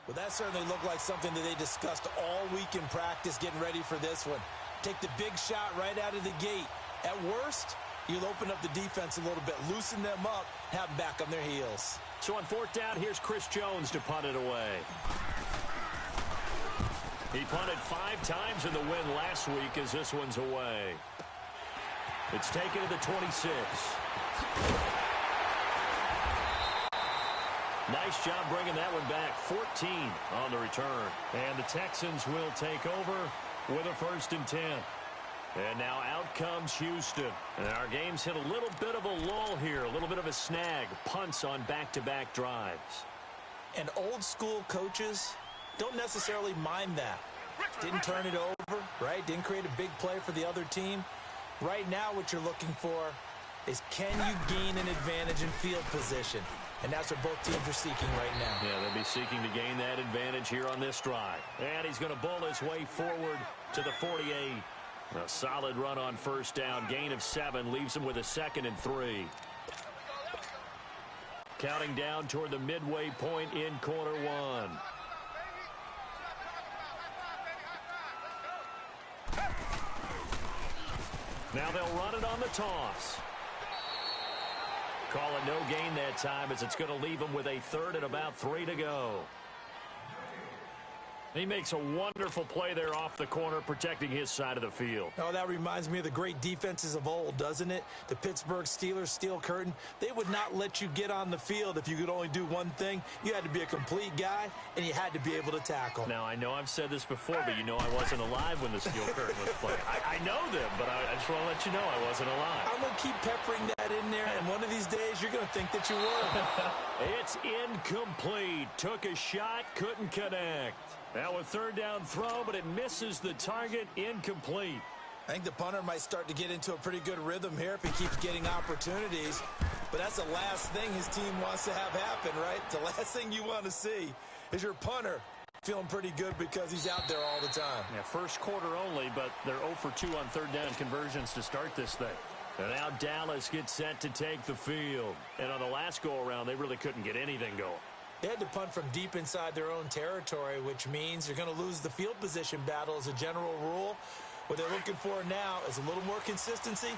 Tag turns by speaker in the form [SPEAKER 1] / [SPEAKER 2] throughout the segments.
[SPEAKER 1] Well, that certainly looked like something that they discussed all week in practice getting ready for this one. Take the big shot right out of the gate. At worst, you'll open up the defense a little bit, loosen them up, have them back on their heels.
[SPEAKER 2] So on fourth down, here's Chris Jones to punt it away. He punted 5 times in the win last week as this one's away. It's taken to the 26. Nice job bringing that one back. 14 on the return. And the Texans will take over with a 1st and 10. And now out comes Houston. And our game's hit a little bit of a lull here, a little bit of a snag. Punts on back-to-back drives.
[SPEAKER 1] And old school coaches don't necessarily mind that. Didn't turn it over, right? Didn't create a big play for the other team. Right now what you're looking for is, can you gain an advantage in field position? And that's what both teams are seeking right now.
[SPEAKER 2] Yeah, they'll be seeking to gain that advantage here on this drive. And he's going to bull his way forward to the 48. A solid run on 1st down. Gain of 7 leaves him with a 2nd and 3. Counting down toward the midway point in quarter 1. Now they'll run it on the toss. Call it no gain that time as it's going to leave him with a 3rd and about 3 to go. He makes a wonderful play there off the corner, protecting his side of the field.
[SPEAKER 1] Oh, that reminds me of the great defenses of old, doesn't it? The Pittsburgh Steelers, steel curtain. They would not let you get on the field if you could only do one thing. You had to be a complete guy, and you had to be able to tackle.
[SPEAKER 2] Now, I know I've said this before, but you know I wasn't alive when the steel curtain was playing. I know them, but I just want to let you know I wasn't alive.
[SPEAKER 1] I'm going to keep peppering that in there, and one of these days you're going to think that you were.
[SPEAKER 2] It's incomplete. Took a shot, couldn't connect. Now a 3rd down throw, but it misses the target. Incomplete.
[SPEAKER 1] I think the punter might start to get into a pretty good rhythm here if he keeps getting opportunities. But that's the last thing his team wants to have happen, right? The last thing you want to see is your punter feeling pretty good because he's out there all the time.
[SPEAKER 2] Yeah, 1st quarter only, but they're 0 for 2 on 3rd down conversions to start this thing. And now Dallas gets set to take the field. And on the last go-around, they really couldn't get anything going.
[SPEAKER 1] They had to punt from deep inside their own territory, which means you're going to lose the field position battle as a general rule. What they're looking for now is a little more consistency,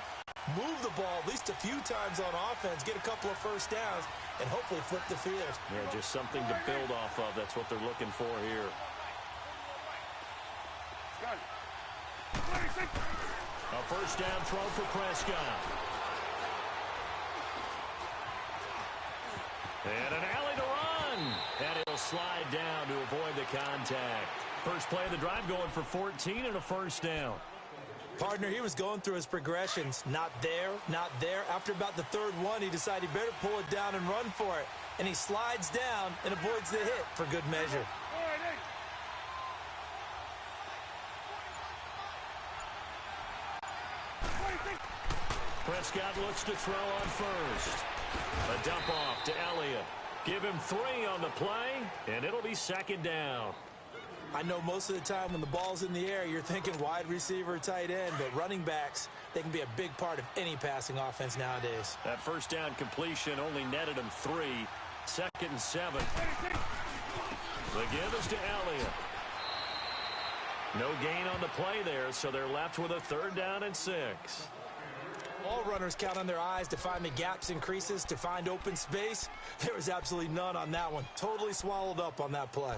[SPEAKER 1] move the ball at least a few times on offense, get a couple of 1st downs, and hopefully flip the field.
[SPEAKER 2] Yeah, just something to build off of. That's what they're looking for here. A 1st down throw for Prescott. And an alley to run. And he'll slide down to avoid the contact. First play of the drive going for 14 and a 1st down.
[SPEAKER 1] Partner, he was going through his progressions. Not there, not there. After about the 3rd one, he decided he better pull it down and run for it. And he slides down and avoids the hit for good measure.
[SPEAKER 2] Prescott looks to throw on 1st. A dump off to Elliott. Give him 3 on the play, and it'll be 2nd down.
[SPEAKER 1] I know most of the time when the ball's in the air, you're thinking wide receiver, tight end, but running backs, they can be a big part of any passing offense nowadays.
[SPEAKER 2] That 1st down completion only netted him 3. 2nd and 7. The give is to Elliott. No gain on the play there, so they're left with a 3rd down and 6.
[SPEAKER 1] All runners count on their eyes to find the gaps and creases, to find open space. There was absolutely none on that one. Totally swallowed up on that play.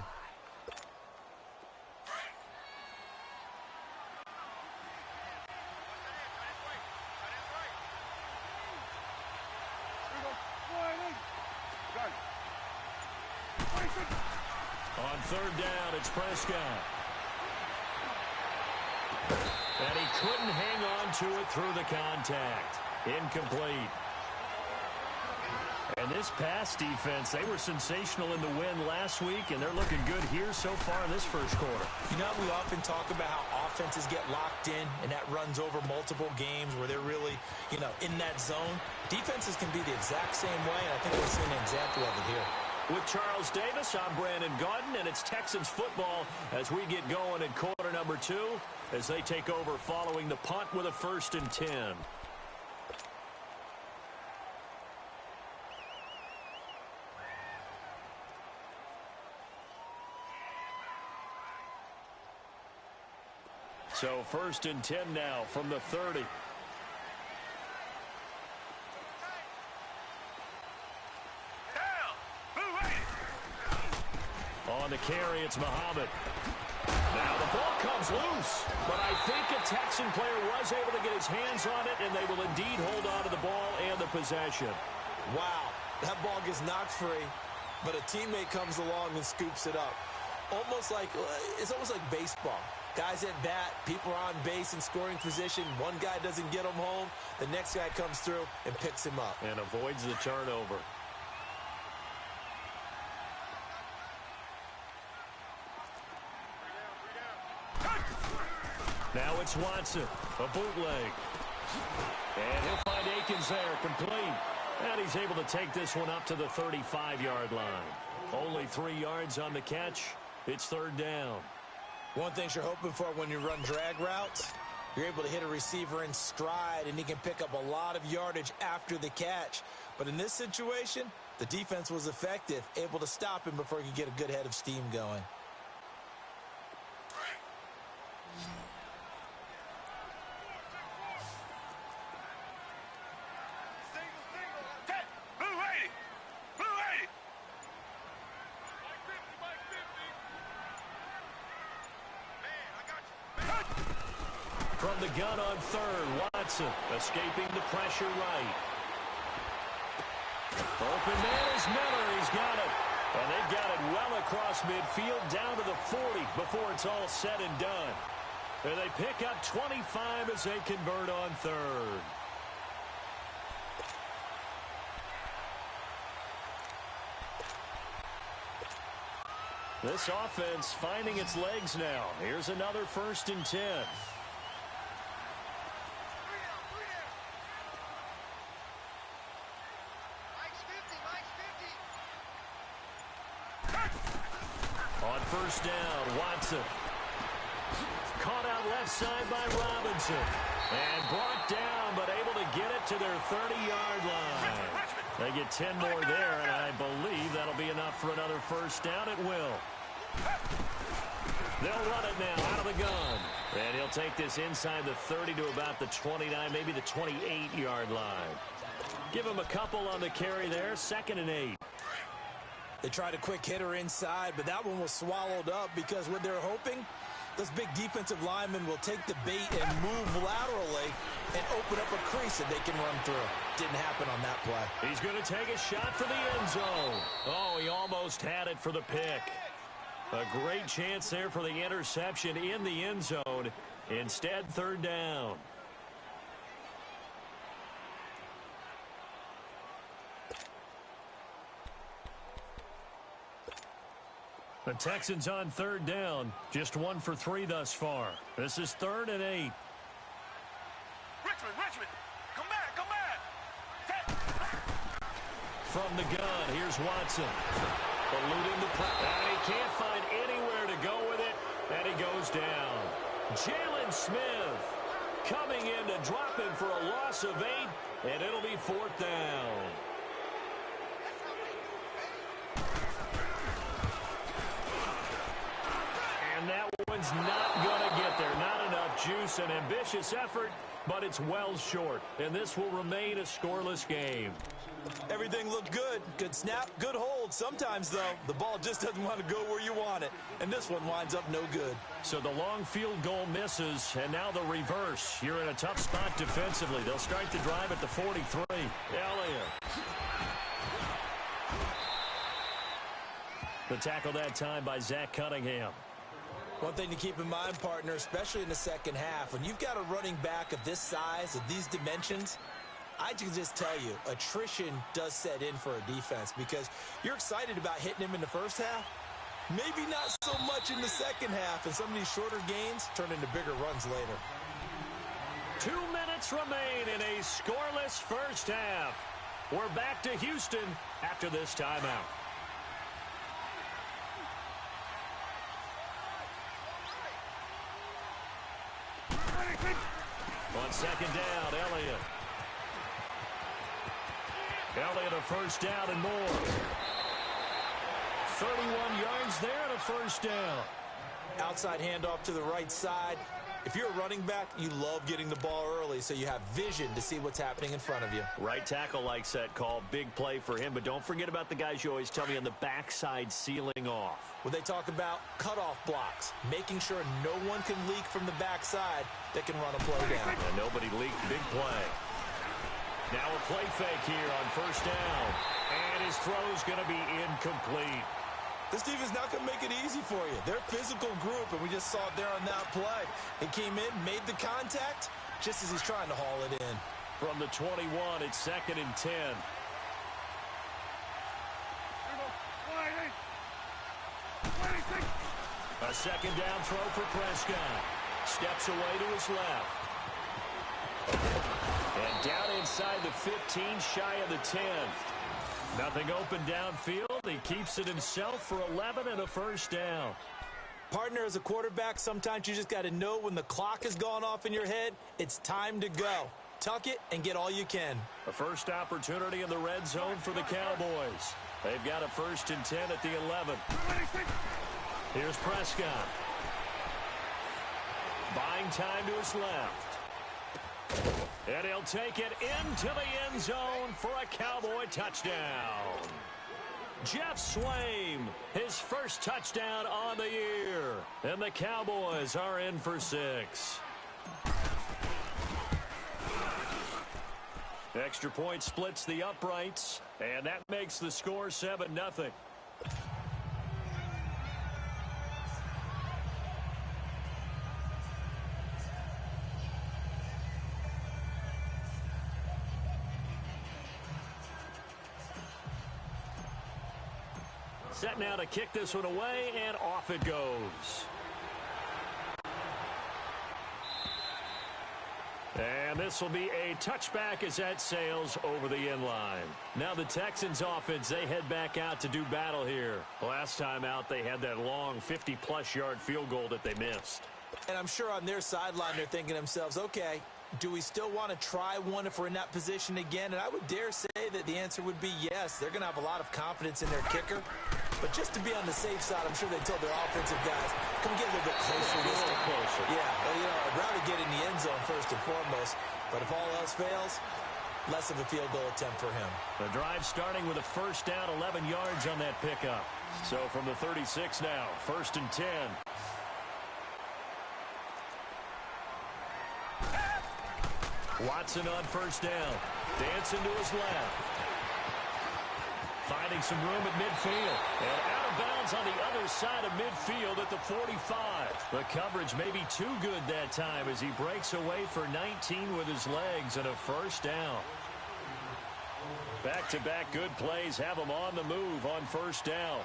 [SPEAKER 2] On 3rd down, it's Prescott. And he couldn't hang on to it through the contact. Incomplete. And this pass defense, they were sensational in the win last week, and they're looking good here so far in this 1st quarter.
[SPEAKER 1] You know, we often talk about how offenses get locked in, and that runs over multiple games where they're really, in that zone. Defenses can be the exact same way, and I think we're seeing an example of it here.
[SPEAKER 2] With Charles Davis, I'm Brandon Gaudin, and it's Texans football as we get going in quarter number 2 as they take over following the punt with a 1st and 10. So 1st and 10 now from the 30. On the carry, it's Muhammad. Now the ball comes loose, but I think a Texan player was able to get his hands on it, and they will indeed hold on to the ball and the possession.
[SPEAKER 1] Wow, that ball gets knocked free, but a teammate comes along and scoops it up. It's almost like baseball. Guys at bat, people are on base in scoring position. One guy doesn't get him home. The next guy comes through and picks him up.
[SPEAKER 2] And avoids the turnover. Now it's Watson, a bootleg. And he'll find Akins there, complete. And he's able to take this one up to the 35-yard line. Only 3 yards on the catch. It's 3rd down.
[SPEAKER 1] One thing you're hoping for when you run drag routes, you're able to hit a receiver in stride, and he can pick up a lot of yardage after the catch. But in this situation, the defense was effective, able to stop him before he could get a good head of steam going.
[SPEAKER 2] From the gun on 3rd, Watson escaping the pressure right. Open man is Miller. He's got it. And they've got it well across midfield down to the 40 before it's all said and done. And they pick up 25 as they convert on 3rd. This offense finding its legs now. Here's another 1st and 10. On 1st down, Watson. Caught out left side by Robinson. And brought down, but able to get it to their 30-yard line. They get 10 more there, and I believe that'll be enough for another 1st down. It will. They'll run it now out of the gun. And he'll take this inside the 30 to about the 29, maybe the 28-yard line. Give him a couple on the carry there, 2nd and 8.
[SPEAKER 1] They tried a quick hitter inside, but that one was swallowed up because what they're hoping, those big defensive linemen will take the bait and move laterally and open up a crease that they can run through. Didn't happen on that play.
[SPEAKER 2] He's going to take a shot for the end zone. Oh, he almost had it for the pick. A great chance there for the interception in the end zone. Instead, 3rd down. The Texans on 3rd down. Just 1 for 3 thus far. This is 3rd and 8.
[SPEAKER 3] Richmond, come back.
[SPEAKER 2] From the gun, here's Watson. Eluding the pressure. And he can't find anywhere to go with it. And he goes down. Jalen Smith coming in to drop him for a loss of 8. And it'll be 4th down. And that one's not going to get there. Not enough juice. An ambitious effort, but it's well short. And this will remain a scoreless game.
[SPEAKER 1] Everything looked good. Good snap, good hold. Sometimes, though, the ball just doesn't want to go where you want it. And this one winds up no good.
[SPEAKER 2] So the long field goal misses, and now the reverse. You're in a tough spot defensively. They'll start the drive at the 43. Elliott. The tackle that time by Zach Cunningham.
[SPEAKER 1] One thing to keep in mind, partner, especially in the second half, when you've got a running back of this size, of these dimensions, I can just tell you, attrition does set in for a defense because you're excited about hitting him in the first half. Maybe not so much in the second half, and some of these shorter gains turn into bigger runs later.
[SPEAKER 2] 2 minutes remain in a scoreless first half. We're back to Houston after this timeout. On 2nd down, Elliott. Elliott a 1st down and more. 31 yards there and a 1st down.
[SPEAKER 1] Outside handoff to the right side. If you're a running back, you love getting the ball early so you have vision to see what's happening in front of you.
[SPEAKER 2] Right tackle likes that call. Big play for him, but don't forget about the guys you always tell me on the backside sealing off.
[SPEAKER 1] When they talk about cutoff blocks, making sure no one can leak from the backside that can run a play down.
[SPEAKER 2] And nobody leaked. Big play. Now a play fake here on first down. And his throw's going to be incomplete.
[SPEAKER 1] This defense not going to make it easy for you. They're a physical group, and we just saw it there on that play. He came in, made the contact, just as he's trying to haul it in.
[SPEAKER 2] From the 21, it's 2nd and 10. A second down throw for Prescott. Steps away to his left. And down inside the 15, shy of the 10. Nothing open downfield. He keeps it himself for 11 and a first down.
[SPEAKER 1] Partner, as a quarterback, sometimes you just got to know when the clock has gone off in your head, it's time to go. Tuck it and get all you can.
[SPEAKER 2] A first opportunity in the red zone for the Cowboys. They've got a 1st and 10 at the 11. Here's Prescott. Buying time to his left. And he'll take it into the end zone for a Cowboy touchdown. Jeff Swaim, his first touchdown on the year. And the Cowboys are in for 6. Extra point splits the uprights, and that makes the score 7-0. Set now to kick this one away, and off it goes. And this will be a touchback as that sails over the end line. Now the Texans offense, they head back out to do battle here. Last time out, they had that long 50-plus yard field goal that they missed.
[SPEAKER 1] And I'm sure on their sideline they're thinking to themselves, okay, do we still want to try one if we're in that position again? And I would dare say that the answer would be yes. They're going to have a lot of confidence in their kicker. But just to be on the safe side, I'm sure they told their offensive guys, come get a little bit closer this time.
[SPEAKER 2] Closer.
[SPEAKER 1] Yeah, well, you know, I'd rather get in the end zone first and foremost. But if all else fails, less of a field goal attempt for him.
[SPEAKER 2] The drive starting with a first down, 11 yards on that pickup. So from the 36 now, 1st and 10. Watson on first down. Dancing to his left. Finding some room at midfield. And out of bounds on the other side of midfield at the 45. The coverage may be too good that time as he breaks away for 19 with his legs and a first down. Back-to-back good plays have him on the move on first down.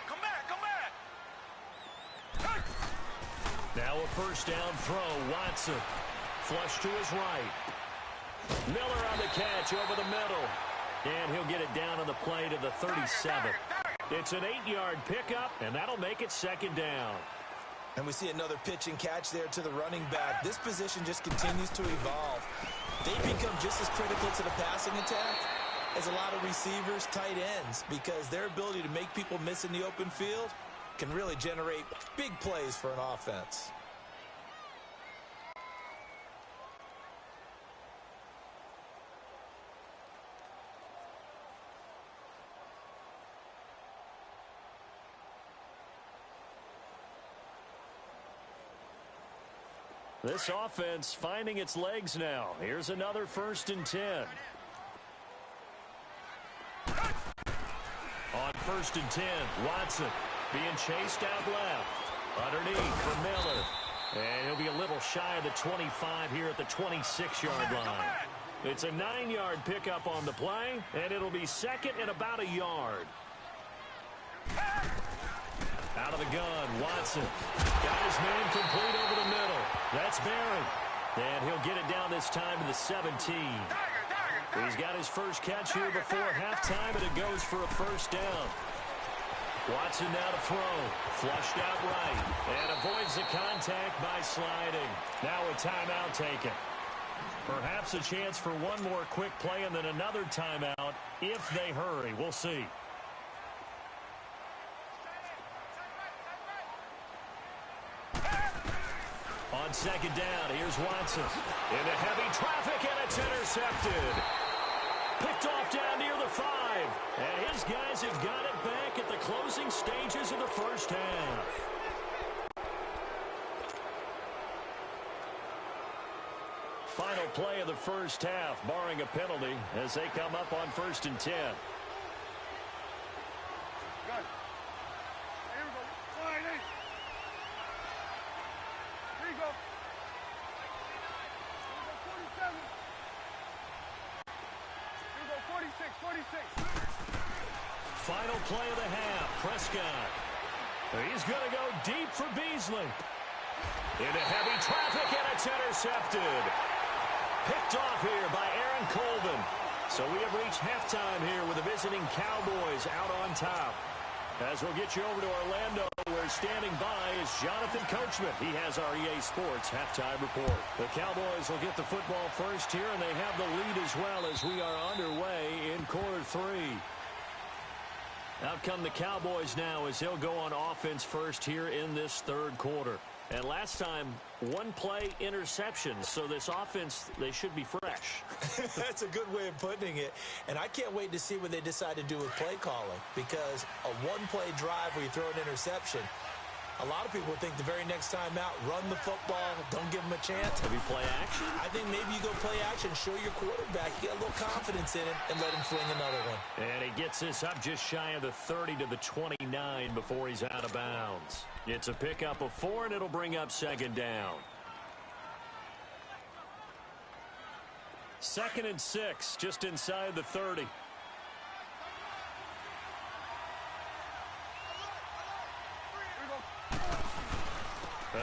[SPEAKER 3] Come back, come back.
[SPEAKER 2] Now a first down throw. Watson. Flush to his right. Miller on the catch over the middle. And he'll get it down on the play to the 37. It's an 8-yard pickup, and that'll make it second down.
[SPEAKER 1] And we see another pitch and catch there to the running back. This position just continues to evolve. They become just as critical to the passing attack as a lot of receivers, tight ends, because their ability to make people miss in the open field can really generate big plays for an offense.
[SPEAKER 2] This offense finding its legs now. Here's another 1st and 10. On 1st and 10, Watson being chased out left. Underneath for Miller. And he'll be a little shy of the 25 here at the 26-yard line. It's a 9-yard pickup on the play, and it'll be second and about a yard. Out of the gun, Watson. Got his man complete over the middle. That's Barry. And he'll get it down this time to the 17. He's got his first catch here before halftime, and it goes for a first down. Watson now to throw. Flushed out right. And avoids the contact by sliding. Now a timeout taken. Perhaps a chance for one more quick play and then another timeout if they hurry. We'll see. second down. Here's Watson. Into heavy traffic, and it's intercepted. Picked off down near the 5. And his guys have got it back at the closing stages of the first half. Final play of the first half, barring a penalty, as they come up on 1st and 10.
[SPEAKER 3] Good. Here we go. Slide in. Here you go. Here we go, 47. Here we go, 46.
[SPEAKER 2] Final play of the half, Prescott. He's going to go deep for Beasley. Into heavy traffic, and it's intercepted. Picked off here by Aaron Colvin. So we have reached halftime here with the visiting Cowboys out on top. As we'll get you over to Orlando, where standing by is Jonathan Coachman. He has our EA Sports halftime report. The Cowboys will get the football first here, and they have the lead as well as we are underway in quarter 3. Out come the Cowboys now as they'll go on offense first here in this third quarter. And last time, one play interception. So this offense, they should be fresh.
[SPEAKER 1] That's a good way of putting it. And I can't wait to see what they decide to do with play calling. Because a one-play drive where you throw an interception, a lot of people think the very next time out, run the football, don't give them a chance.
[SPEAKER 2] Maybe play action?
[SPEAKER 1] I think maybe you go play action, show your quarterback, get a little confidence in it, and let him fling another one.
[SPEAKER 2] And he gets this up just shy of the 30 to the 29 before he's out of bounds. It's a pickup of 4, and it'll bring up second down. 2nd and 6, just inside the 30.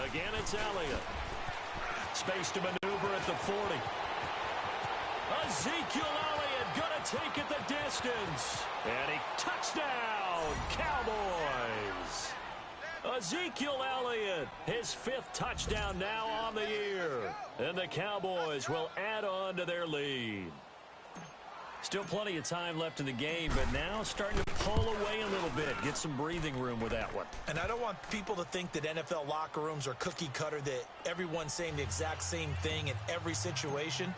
[SPEAKER 2] Again, it's Elliott. Space to maneuver at the 40. Ezekiel Elliott going to take it the distance. And he touchdown, Cowboys. Ezekiel Elliott, his 5th touchdown now on the year. And the Cowboys will add on to their lead. Still plenty of time left in the game, but now starting to pull away a little bit. Get some breathing room with that one.
[SPEAKER 1] And I don't want people to think that NFL locker rooms are cookie cutter, that everyone's saying the exact same thing in every situation.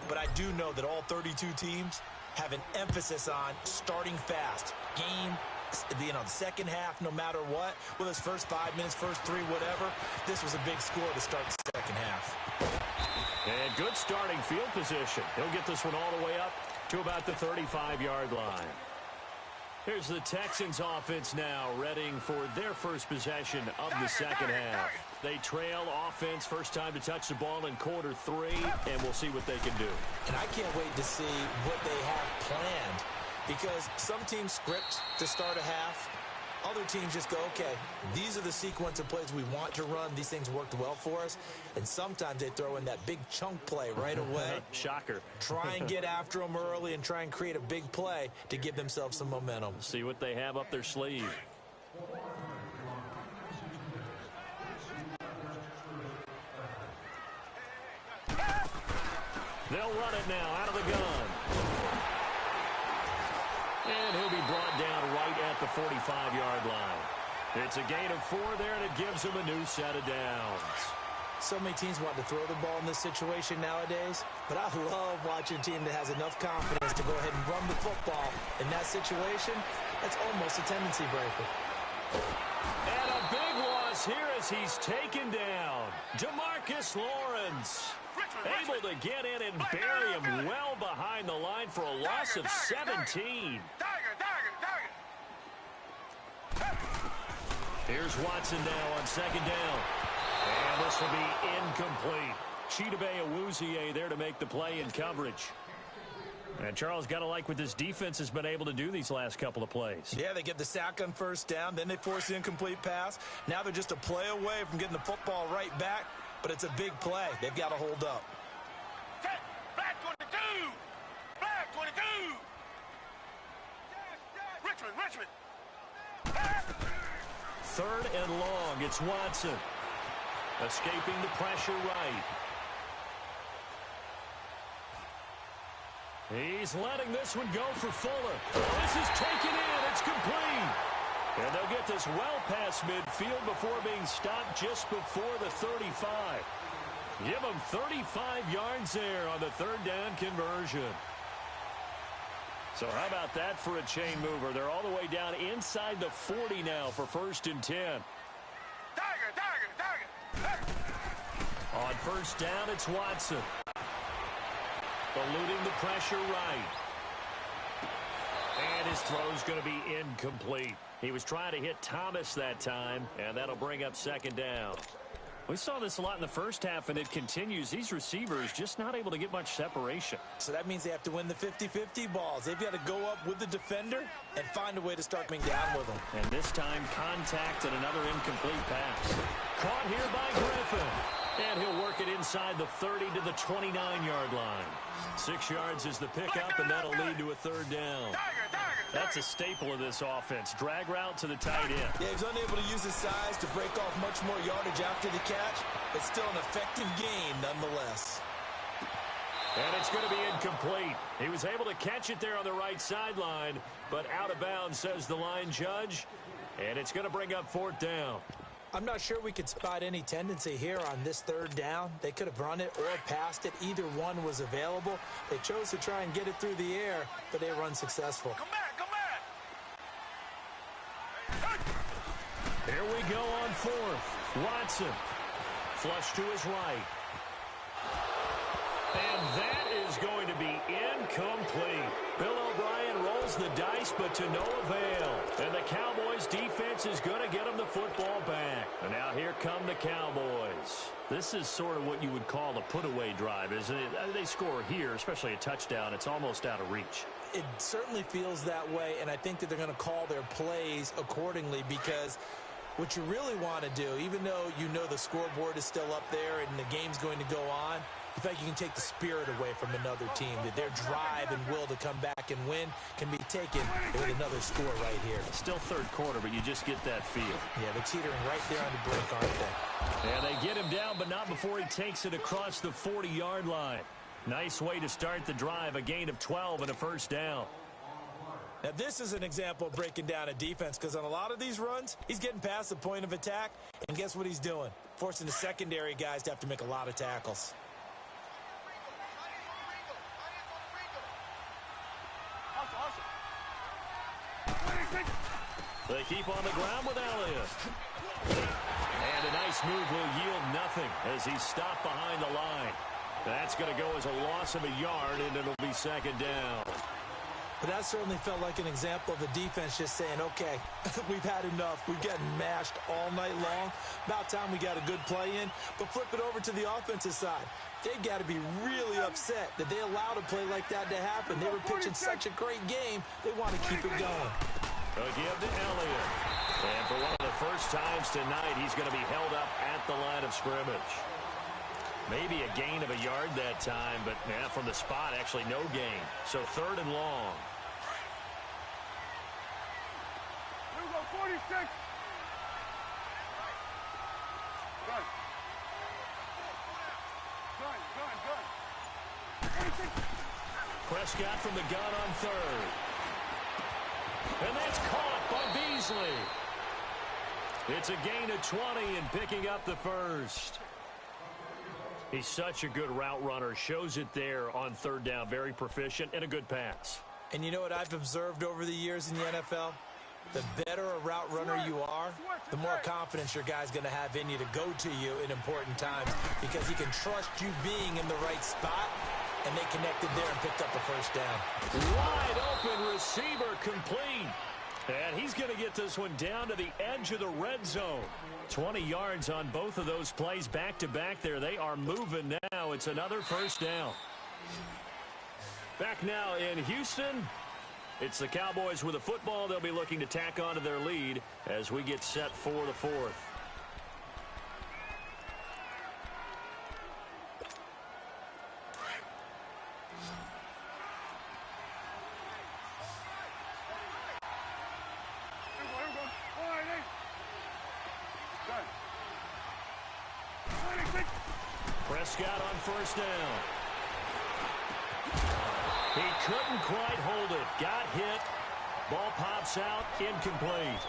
[SPEAKER 1] But I do know that all 32 teams have an emphasis on starting fast. Game, the second half, no matter what. Well, his first 5 minutes, first 3, whatever. This was a big score to start the second half.
[SPEAKER 2] And good starting field position. He'll get this one all the way up to about the 35-yard line. Here's the Texans offense now, readying for their first possession of the second half. They trail offense, first time to touch the ball in quarter 3, and we'll see what they can do.
[SPEAKER 1] And I can't wait to see what they have planned, because some teams script to start a half. Other teams just go, okay, these are the sequence of plays we want to run. These things worked well for us. And sometimes they throw in that big chunk play right away.
[SPEAKER 2] Shocker.
[SPEAKER 1] Try and get after them early and try and create a big play to give themselves some momentum.
[SPEAKER 2] See what they have up their sleeve. They'll run it now out of the gun. And he'll be brought down right at the 45-yard line. It's a gain of 4 there, and it gives him a new set of downs.
[SPEAKER 1] So many teams want to throw the ball in this situation nowadays, but I love watching a team that has enough confidence to go ahead and run the football. In that situation, that's almost a tendency breaker.
[SPEAKER 2] And a big loss here as he's taken down. DeMarcus Lawrence able to get in and bury him well behind the line for a loss of 17. Here's Watson now on second down. And this will be incomplete. Chidobe Awuzie there to make the play in coverage. And Charles, got to like what this defense has been able to do these last couple of plays.
[SPEAKER 1] Yeah, they get the sack on first down, then they force the incomplete pass. Now they're just a play away from getting the football right back, but it's a big play. They've got to hold up.
[SPEAKER 3] Black 22! Black 22! Richmond!
[SPEAKER 2] Third and long, it's Watson. Escaping the pressure right. He's letting this one go for Fuller. This is taken in. It's complete. And they'll get this well past midfield before being stopped just before the 35. Give them 35 yards there on the third down conversion. So how about that for a chain mover? They're all the way down inside the 40 now for 1st and 10.
[SPEAKER 3] Tiger.
[SPEAKER 2] On 1st down, it's Watson. Eluding the pressure right. And his throw's going to be incomplete. He was trying to hit Thomas that time, and that'll bring up 2nd down. We saw this a lot in the first half, and it continues. These receivers just not able to get much separation.
[SPEAKER 1] So that means they have to win the 50-50 balls. They've got to go up with the defender and find a way to start coming down with them.
[SPEAKER 2] And this time, contact and another incomplete pass. Caught here by Griffin. And he'll work it inside the 30 to the 29-yard line. 6 yards is the pickup, and that'll lead to a 3rd down. That's a staple of this offense. Drag route to the tight end.
[SPEAKER 1] Yeah, he's unable to use his size to break off much more yardage after the catch. It's still an effective gain nonetheless.
[SPEAKER 2] And it's going to be incomplete. He was able to catch it there on the right sideline, but out of bounds, says the line judge. And it's going to bring up 4th down.
[SPEAKER 1] I'm not sure we could spot any tendency here on this 3rd down. They could have run it or passed it. Either one was available. They chose to try and get it through the air, but they were unsuccessful.
[SPEAKER 3] Come back.
[SPEAKER 2] Here we go on 4th. Watson. Flush to his right. And that is going to be incomplete. Bill O'Brien rolls the dice, but to no avail. And the Cowboys defense is going to get them the football back. And now here come the Cowboys. This is sort of what you would call a put-away drive, isn't it? They score here, especially a touchdown. It's almost out of reach.
[SPEAKER 1] It certainly feels that way, and I think that they're going to call their plays accordingly, because what you really want to do, even though you know the scoreboard is still up there and the game's going to go on, in fact, you can take the spirit away from another team, that their drive and will to come back and win can be taken with another score right here.
[SPEAKER 2] Still 3rd quarter, but you just get that feel.
[SPEAKER 1] Yeah, they're teetering right there on the brink, aren't they?
[SPEAKER 2] And they get him down, but not before he takes it across the 40-yard line. Nice way to start the drive, a gain of 12 and a 1st down.
[SPEAKER 1] Now, this is an example of breaking down a defense, because on a lot of these runs, he's getting past the point of attack, and guess what he's doing? Forcing the secondary guys to have to make a lot of tackles.
[SPEAKER 2] They keep on the ground with Elliott. And a nice move will yield nothing as he's stopped behind the line. That's going to go as a loss of a yard, and it'll be 2nd down.
[SPEAKER 1] But that certainly felt like an example of the defense just saying, okay, we've had enough. We've gotten mashed all night long. About time we got a good play in. But flip it over to the offensive side. They've got to be really upset that they allowed a play like that to happen. They were pitching such a great game, they want to keep it going.
[SPEAKER 2] A give to Elliott. And for one of the first times tonight, he's going to be held up at the line of scrimmage. Maybe a gain of a yard that time, but from the spot, actually no gain. So 3rd and long.
[SPEAKER 3] Here we go, 46. Gun. 46.
[SPEAKER 2] Prescott from the gun on 3rd. And that's caught by Beasley. It's a gain of 20 and picking up the 1st. He's such a good route runner. Shows it there on 3rd down. Very proficient and a good pass.
[SPEAKER 1] And you know what I've observed over the years in the NFL? The better a route runner you are, the more confidence your guy's going to have in you to go to you in important times, because he can trust you being in the right spot, and they connected there and picked up the 1st down.
[SPEAKER 2] Wide open receiver complete. And he's going to get this one down to the edge of the red zone. 20 yards on both of those plays back-to-back there. They are moving now. It's another 1st down. Back now in Houston. It's the Cowboys with the football. They'll be looking to tack on to their lead as we get set for the 4th. Prescott on 1st down. He couldn't quite hold it. Got hit. Ball pops out. Incomplete.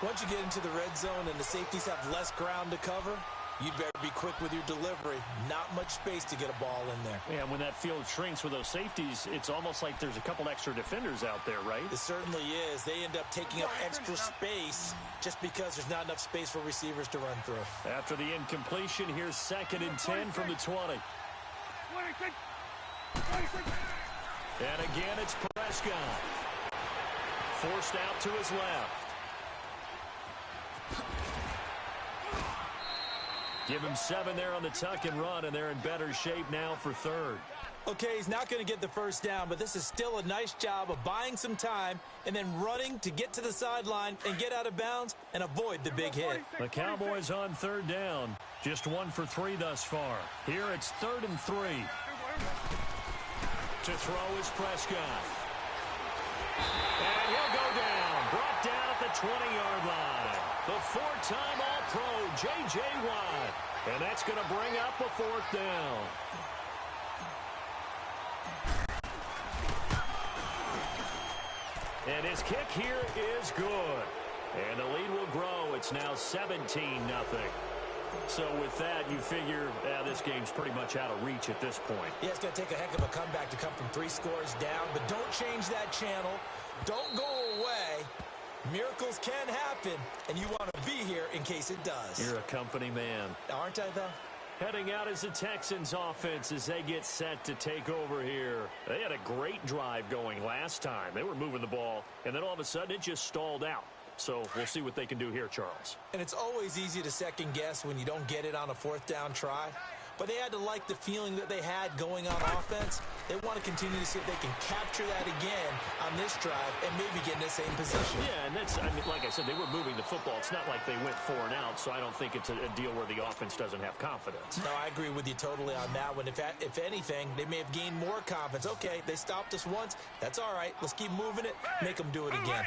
[SPEAKER 1] Once you get into the red zone and the safeties have less ground to cover, You'd better be quick with your delivery. Not much space to get a ball in there.
[SPEAKER 2] Yeah, when that field shrinks with those safeties, it's almost like there's a couple extra defenders out there, right?
[SPEAKER 1] It certainly is. They end up taking up extra space just because there's not enough space for receivers to run through.
[SPEAKER 2] After the incompletion, here's 2nd and 10 from the 20.
[SPEAKER 3] 26. 26.
[SPEAKER 2] And again, it's Prescott. Forced out to his left. Give him 7 there on the tuck and run, and they're in better shape now for 3rd.
[SPEAKER 1] Okay, he's not going to get the first down, but this is still a nice job of buying some time and then running to get to the sideline and get out of bounds and avoid the big hit.
[SPEAKER 2] The Cowboys on 3rd down. Just 1 for 3 thus far. Here it's 3rd and 3. To throw is Prescott. And he'll go down. Brought down at the 20-yard line. The 4-time All-Pro, J.J. Watt. And that's going to bring up a 4th down. And his kick here is good. And the lead will grow. It's now 17-0. So with that, you figure this game's pretty much out of reach at this point.
[SPEAKER 1] Yeah, it's going to take a heck of a comeback to come from 3 scores down, but don't change that channel. Don't go away. Miracles can happen, and you want to be here in case it does.
[SPEAKER 2] You're a company man.
[SPEAKER 1] Aren't I, though?
[SPEAKER 2] Heading out is the Texans offense as they get set to take over here. They had a great drive going last time. They were moving the ball, and then all of a sudden it just stalled out. So we'll see what they can do here, Charles.
[SPEAKER 1] And it's always easy to second guess when you don't get it on a 4th down try. But they had to like the feeling that they had going on offense. They want to continue to see if they can capture that again on this drive and maybe get in the same position.
[SPEAKER 2] Yeah, and that's, I mean, like I said, they were moving the football. It's not like they went 4 and out, so I don't think it's a deal where the offense doesn't have confidence.
[SPEAKER 1] No, I agree with you totally on that one. If anything, they may have gained more confidence. Okay, they stopped us once. That's all right. Let's keep moving it. Make them do it again.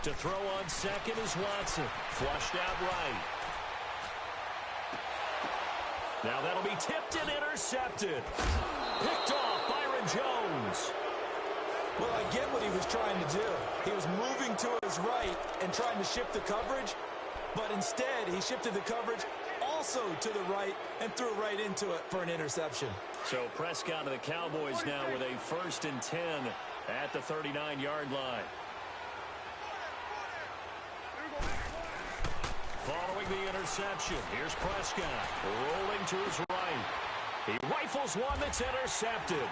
[SPEAKER 2] To throw on 2nd is Watson. Flushed out right. Now that'll be tipped and intercepted. Picked off Byron Jones.
[SPEAKER 1] Well, I get what he was trying to do. He was moving to his right and trying to shift the coverage, but instead he shifted the coverage also to the right and threw right into it for an interception.
[SPEAKER 2] So Prescott of the Cowboys now with a 1st and 10 at the 39-yard line. Following the interception, here's Prescott rolling to his right. He rifles one that's intercepted.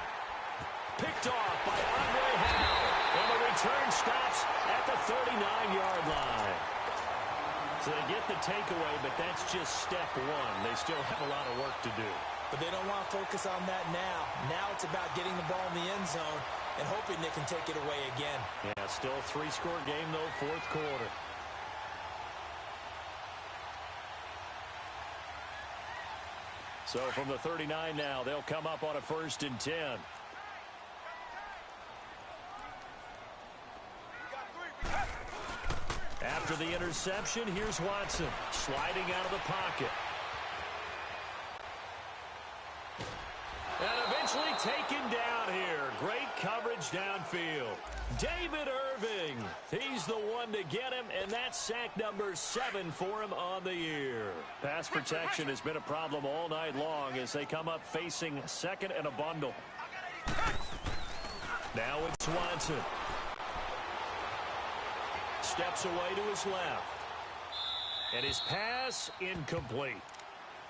[SPEAKER 2] Picked off by Andre Howe. And the return stops at the 39-yard line. So they get the takeaway, but that's just step 1. They still have a lot of work to do.
[SPEAKER 1] But they don't want to focus on that now. Now it's about getting the ball in the end zone and hoping they can take it away again.
[SPEAKER 2] Yeah, still a 3-score game, though, 4th quarter. So from the 39 now, they'll come up on a 1st and 10. After the interception, here's Watson sliding out of the pocket. And eventually taken down here. Great coverage downfield. David Irving, he's the one to get him, and that's sack number 7 for him on the year. Pass protection has been a problem all night long as they come up facing 2nd and a bundle. Now it's Watson. Steps away to his left. And his pass incomplete.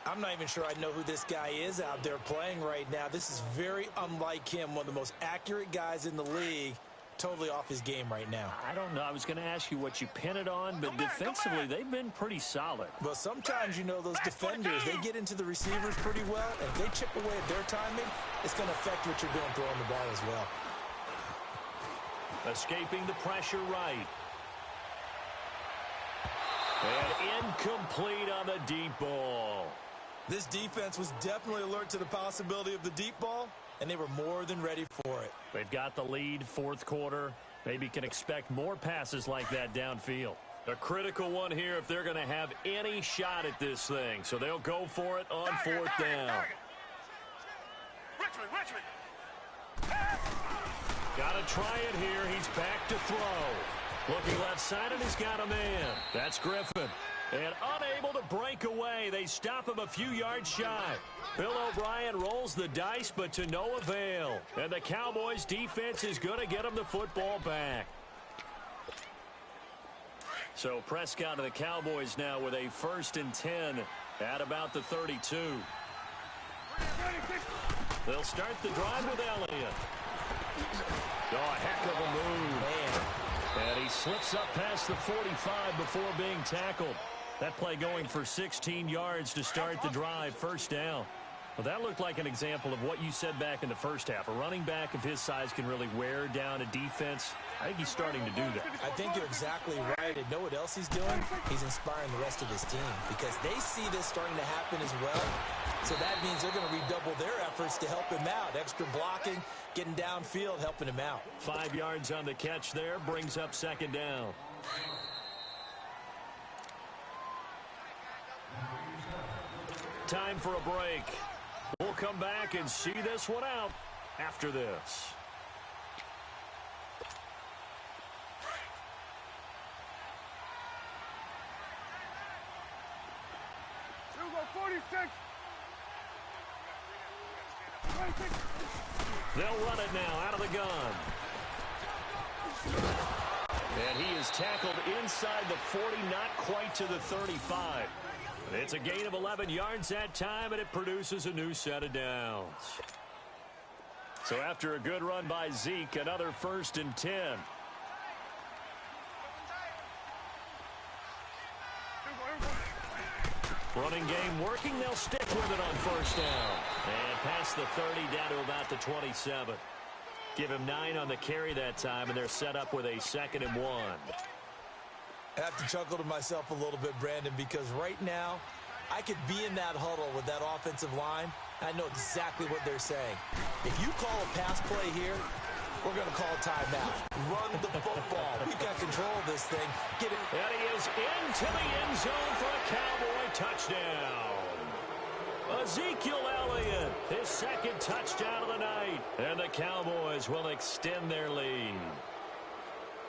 [SPEAKER 1] I'm not even sure I know who this guy is out there playing right now. This is very unlike him, one of the most accurate guys in the league. Totally off his game right now.
[SPEAKER 2] I don't know. I was going to ask you what you pin it on, but defensively, they've been pretty solid.
[SPEAKER 1] Well, sometimes, you know, those defenders, they get into the receivers pretty well, and if they chip away at their timing, it's going to affect what you're doing throwing the ball as well.
[SPEAKER 2] Escaping the pressure right. And incomplete on the deep ball.
[SPEAKER 1] This defense was definitely alert to the possibility of the deep ball, and they were more than ready for it.
[SPEAKER 2] They've got the lead, 4th quarter. Maybe can expect more passes like that downfield. A critical one here if they're going to have any shot at this thing. So they'll go for it on 4th down. Got to try it here. He's back to throw. Looking left side, and he's got a man. That's Griffin. And unable to break away. They stop him a few yards shy. Bill O'Brien rolls the dice, but to no avail. And the Cowboys' defense is going to get him the football back. So Prescott and the Cowboys now with a 1st and 10 at about the 32. They'll start the drive with Elliott. Oh, a heck of a move. Man. And he slips up past the 45 before being tackled. That play going for 16 yards to start the drive, 1st down. Well, that looked like an example of what you said back in the first half. A running back of his size can really wear down a defense. I think he's starting to do that. I
[SPEAKER 1] think you're exactly right. And know what else he's doing? He's inspiring the rest of his team because they see this starting to happen as well. So that means they're going to redouble their efforts to help him out. Extra blocking, getting downfield, helping him out.
[SPEAKER 2] 5 yards on the catch there, brings up 2nd down. Time for a break. We'll come back and see this one out after this.
[SPEAKER 3] Go 46.
[SPEAKER 2] They'll run it now out of the gun. And he is tackled inside the 40, not quite to the 35. It's a gain of 11 yards that time, and it produces a new set of downs. So after a good run by Zeke, another 1st and 10. Running game working. They'll stick with it on 1st down. And past the 30 down to about the 27. Give him 9 on the carry that time, and they're set up with a 2nd and 1.
[SPEAKER 1] I have to chuckle to myself a little bit, Brandon, because right now I could be in that huddle with that offensive line. I know exactly what they're saying. If you call a pass play here, we're going to call a timeout. Run the football. We've got control of this thing. Get it.
[SPEAKER 2] And he is into the end zone for a Cowboy touchdown. Ezekiel Elliott, his 2nd touchdown of the night. And the Cowboys will extend their lead.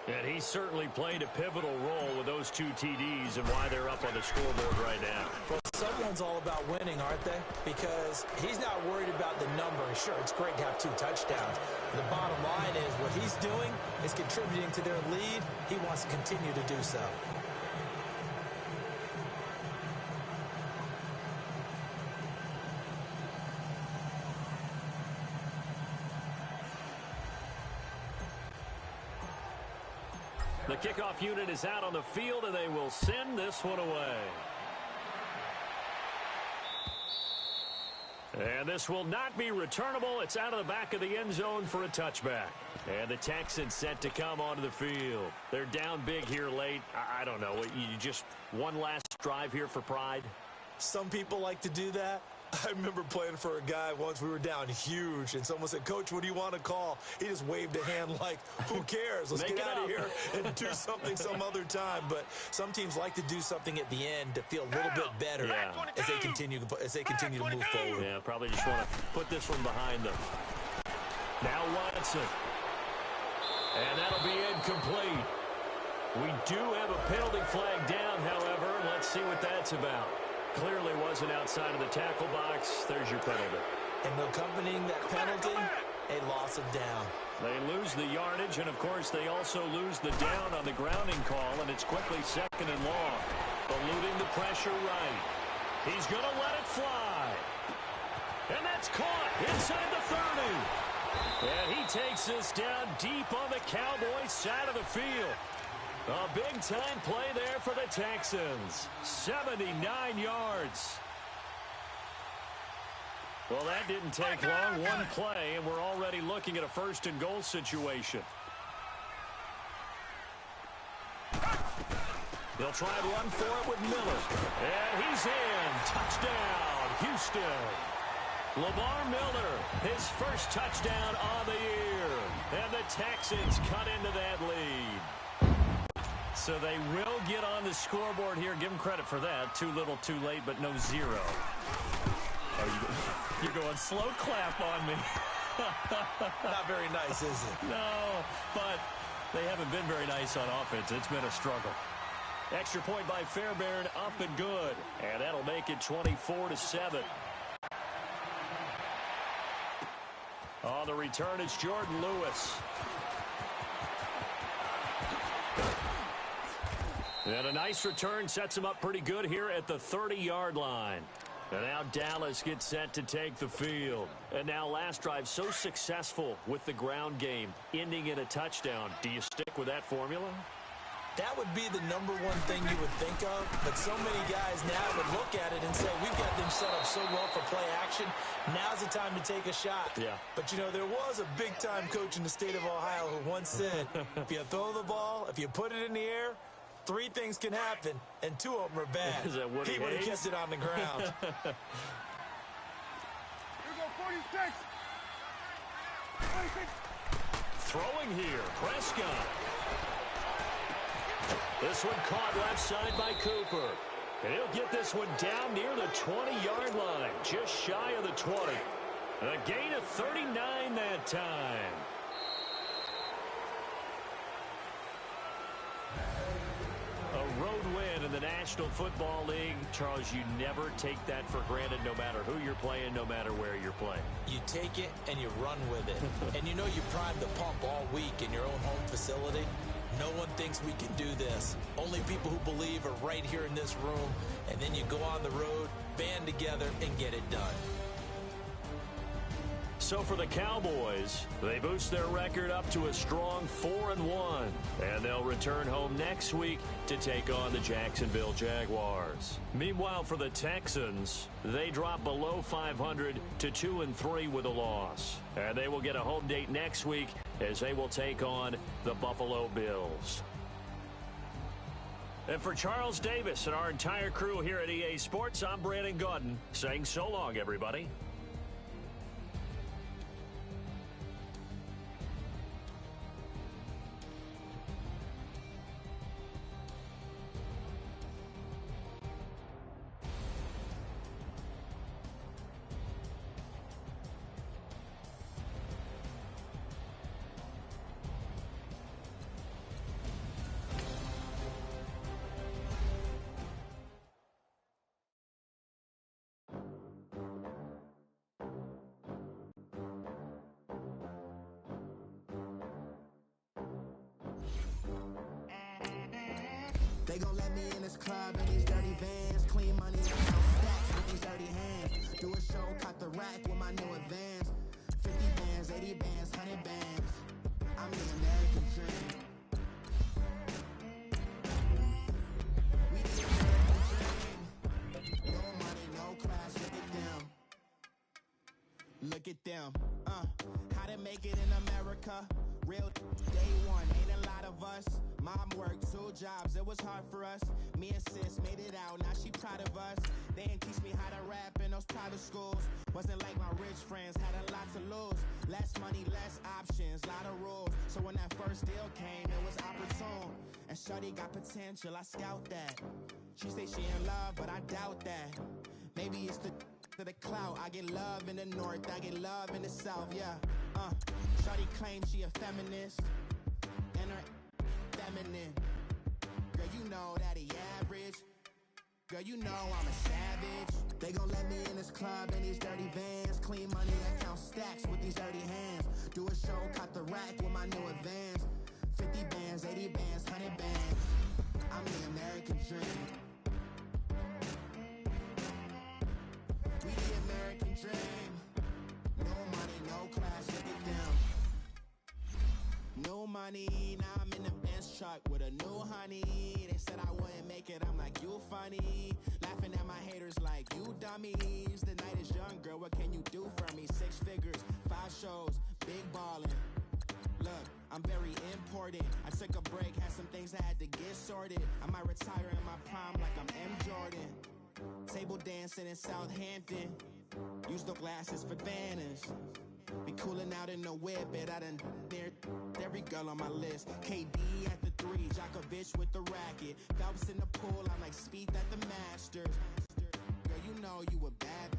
[SPEAKER 2] And he certainly played a pivotal role with those 2 TDs and why they're up on the scoreboard right now.
[SPEAKER 1] Well, someone's all about winning, aren't they? Because he's not worried about the number. Sure, it's great to have 2 touchdowns. The bottom line is what he's doing is contributing to their lead. He wants to continue to do so.
[SPEAKER 2] The kickoff unit is out on the field, and they will send this one away. And this will not be returnable. It's out of the back of the end zone for a touchback. And the Texans set to come onto the field. They're down big here late. I don't know. You just one last drive here for pride?
[SPEAKER 1] Some people like to do that. I remember playing for a guy once. We were down huge, and someone said, "Coach, what do you want to call?" He just waved a hand like, who cares? Let's get out of here and do something some other time. But some teams like to do something at the end to feel a little bit better as they continue to move forward.
[SPEAKER 2] Yeah, probably just want to put this one behind them. Now Watson. And that'll be incomplete. We do have a penalty flag down, however. Let's see what that's about. Clearly wasn't outside of the tackle box. There's your penalty.
[SPEAKER 1] And accompanying that penalty, a loss of down.
[SPEAKER 2] They lose the yardage, and, of course, they also lose the down on the grounding call, and it's quickly 2nd and long. Eluding the pressure right. He's going to let it fly. And that's caught inside the 30. And he takes this down deep on the Cowboys' side of the field. A big-time play there for the Texans. 79 yards. Well, that didn't take long. One play, and we're already looking at a 1st and goal situation. They'll try and run for it with Miller. And he's in. Touchdown, Houston. Lamar Miller, his 1st touchdown on the year. And the Texans cut into that lead. So they will get on the scoreboard here. Give them credit for that. Too little, too late, but no 0. Oh, you're going slow clap on me.
[SPEAKER 1] Not very nice, is it?
[SPEAKER 2] No, but they haven't been very nice on offense. It's been a struggle. Extra point by Fairbairn, up and good. And that'll make it 24-7. On the return, it's Jordan Lewis. And a nice return sets him up pretty good here at the 30-yard line. And now Dallas gets set to take the field. And now last drive so successful with the ground game, ending in a touchdown. Do you stick with that formula?
[SPEAKER 1] That would be the number one thing you would think of, but so many guys now would look at it and say, we've got them set up so well for play action, now's the time to take a shot.
[SPEAKER 2] Yeah.
[SPEAKER 1] But, you know, there was a big-time coach in the state of Ohio who once said, if you throw the ball, if you put it in the air, 3 things can happen, and 2 of them are bad.
[SPEAKER 2] Is that Woody
[SPEAKER 1] He would have
[SPEAKER 2] Hayes?
[SPEAKER 1] kept it on the ground.
[SPEAKER 3] Here go 46. 26.
[SPEAKER 2] Throwing here, Prescott. This one caught left side by Cooper. And he'll get this one down near the 20-yard line, just shy of the 20. A gain of 39 that time. A road win in the National Football League. Charles, you never take that for granted no matter who you're playing, no matter where you're playing.
[SPEAKER 1] You take it and you run with it. And you know you primed the pump all week in your own home facility. No one thinks we can do this. Only people who believe are right here in this room. And then you go on the road, band together, and get it done.
[SPEAKER 2] So for the Cowboys, they boost their record up to a strong 4-1. And they'll return home next week to take on the Jacksonville Jaguars. Meanwhile, for the Texans, they drop below 500 to 2-3 with a loss. And they will get a home date next week as they will take on the Buffalo Bills. And for Charles Davis and our entire crew here at EA Sports, I'm Brandon Gaudin saying so long, everybody.
[SPEAKER 4] They gon' let me in this club in these dirty vans. Clean money, stacks with these dirty hands. Do a show, cut the rack with my new advance. 50 bands, 80 bands, 100 bands. I'm the American dream. We the American dream. No money, no class, look at them. Look at them. How to make it in America. Real day one, ain't a lot of us. Mom worked 2 jobs, it was hard for us. Me and sis made it out, now she proud of us. They didn't teach me how to rap in those private schools. Wasn't like my rich friends, had a lot to lose. Less money, less options, lot of rules. So when that first deal came, it was opportune. And shorty got potential, I scout that. She say she in love, but I doubt that. Maybe it's the clout. I get love in the north, I get love in the south, yeah. Shorty claims she a feminist, and her feminine. Girl, you know that he average. Girl, you know I'm a savage. They gon' let me in this club in these dirty vans. Clean money, I count stacks with these dirty hands. Do a show, cut the rack with my new advance. 50 bands, 80 bands, 100 bands. I'm the American dream. We the American dream. No money, no class, look at them. No money, now I'm in the Benz truck with a new honey. They said I wouldn't make it, I'm like, you funny. Laughing at my haters like, you dummies. The night is young, girl, what can you do for me? 6 figures, 5 shows, big ballin'. Look, I'm very important. I took a break, had some things I had to get sorted. I might retire in my prime like I'm M. Jordan. Table dancing in Southampton. Use the glasses for Vannas. Be cooling out in the whip, but I done there every girl on my list. KD at the 3, Djokovic with the racket. Phelps in the pool, I'm like Speed at the Masters. Girl, you know you a bad.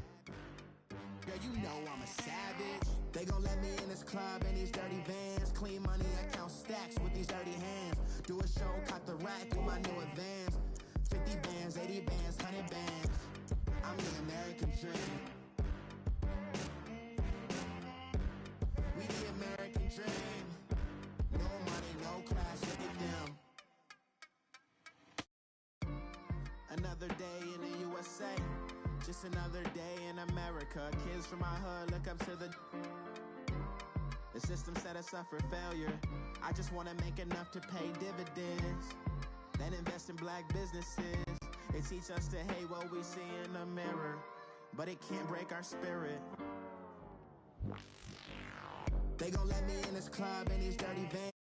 [SPEAKER 4] girl, you know I'm a savage. They gon' let me in this club in these dirty vans. Clean money, I count stacks with these dirty hands. Do a show, caught the rack with my new advance. 50 bands, 80 bands, 100 bands. I'm the American dream. We the American dream. No money, no class, look at them. Another day in the USA. Just another day in America. Kids from my hood look up to the system set us up for failure. I just want to make enough to pay dividends, then invest in black businesses. They teach us to hate what we see in the mirror, but it can't break our spirit. They gon' let me in this club in these dirty vans.